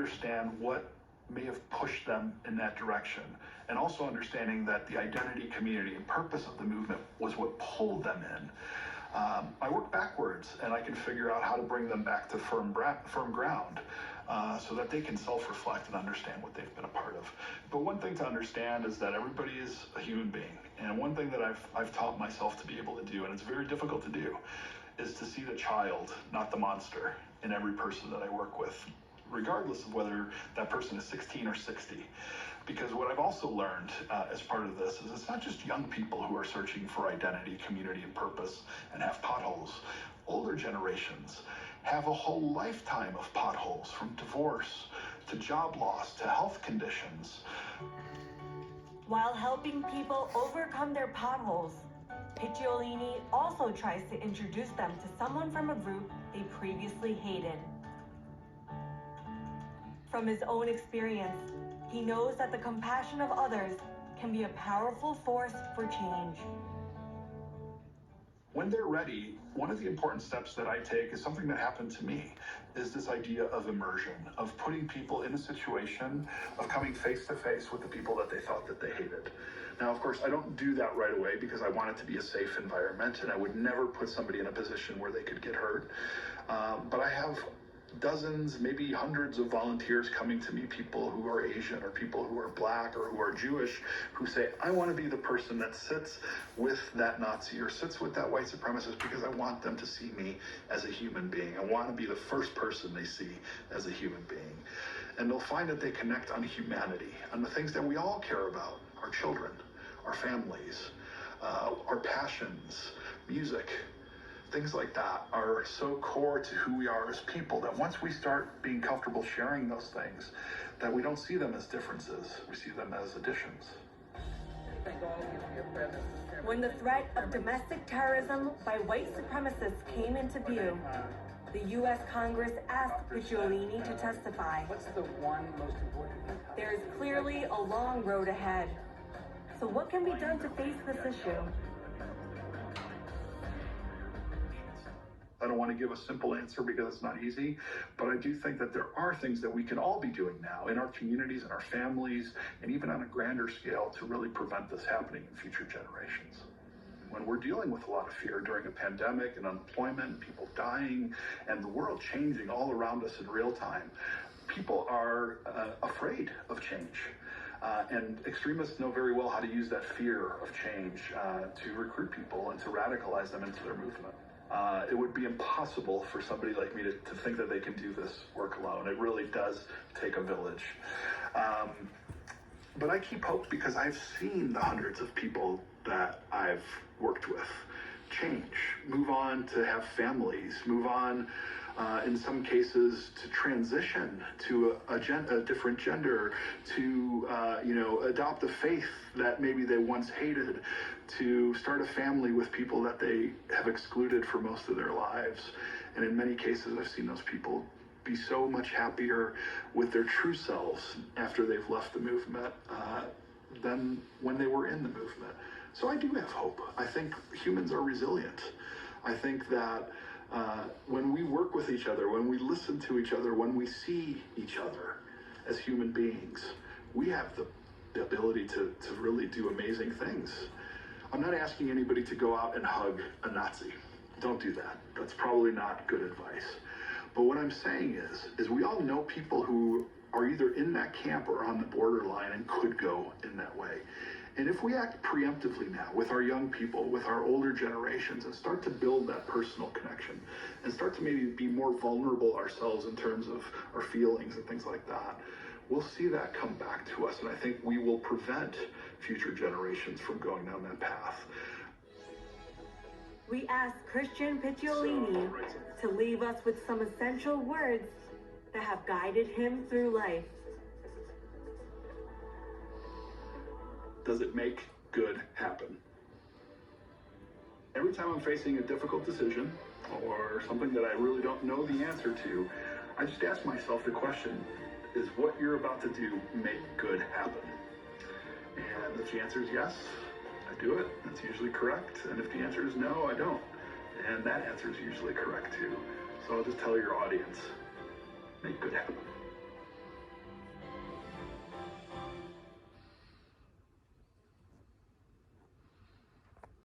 understand what may have pushed them in that direction, and also understanding that the identity, community, and purpose of the movement was what pulled them in. I work backwards, and I can figure out how to bring them back to firm ground, so that they can self-reflect and understand what they've been a part of. But one thing to understand is that everybody is a human being, and one thing that I've taught myself to be able to do, and it's very difficult to do, is to see the child, not the monster, in every person that I work with, regardless of whether that person is 16 or 60. Because what I've also learned as part of this is it's not just young people who are searching for identity, community, and purpose and have potholes. Older generations have a whole lifetime of potholes, from divorce to job loss to health conditions. While helping people overcome their potholes, Picciolini also tries to introduce them to someone from a group they previously hated. From his own experience, he knows that the compassion of others can be a powerful force for change. When they're ready, one of the important steps that I take is something that happened to me, is this idea of immersion, of putting people in a situation of coming face to face with the people that they thought that they hated. Now, of course, I don't do that right away because I want it to be a safe environment, and I would never put somebody in a position where they could get hurt. But I have dozens, maybe hundreds of volunteers coming to me, people who are Asian or people who are Black or who are Jewish, who say, I want to be the person that sits with that Nazi or sits with that white supremacist because I want them to see me as a human being. I want to be the first person they see as a human being. And they'll find that they connect on humanity, on the things that we all care about, our children, our families, our passions, music. Things like that are so core to who we are as people that once we start being comfortable sharing those things, that we don't see them as differences, we see them as additions. When the threat of domestic terrorism by white supremacists came into view, the U.S. Congress asked Picciolini to testify. What's the one most important thing? There is clearly a long road ahead. So what can be done to face this issue? I don't want to give a simple answer because it's not easy, but I do think that there are things that we can all be doing now in our communities and our families, and even on a grander scale, to really prevent this happening in future generations. When we're dealing with a lot of fear during a pandemic and unemployment, people dying, and the world changing all around us in real time, people are afraid of change. And extremists know very well how to use that fear of change to recruit people and to radicalize them into their movement. It would be impossible for somebody like me to think that they can do this work alone. It really does take a village. But I keep hope because I've seen the hundreds of people that I've worked with change, move on to have families, move on in some cases to transition to a different gender, to adopt a faith that maybe they once hated, to start a family with people that they have excluded for most of their lives. And in many cases, I've seen those people be so much happier with their true selves after they've left the movement than when they were in the movement. So I do have hope. I think humans are resilient. I think that when we work with each other, when we listen to each other, when we see each other as human beings, we have the ability to really do amazing things. I'm not asking anybody to go out and hug a Nazi. Don't do that. That's probably not good advice. But what I'm saying is we all know people who are either in that camp or on the borderline and could go in that way. And if we act preemptively now with our young people, with our older generations, and start to build that personal connection and start to maybe be more vulnerable ourselves in terms of our feelings and things like that, we'll see that come back to us. And I think we will prevent future generations from going down that path. We asked Christian Picciolini to leave us with some essential words that have guided him through life. Does it make good happen? Every time I'm facing a difficult decision or something that I really don't know the answer to, I just ask myself the question, is what you're about to do make good happen? And if the answer is yes, I do it. That's usually correct. And if the answer is no, I don't. And that answer is usually correct too. So I'll just tell your audience, make good happen.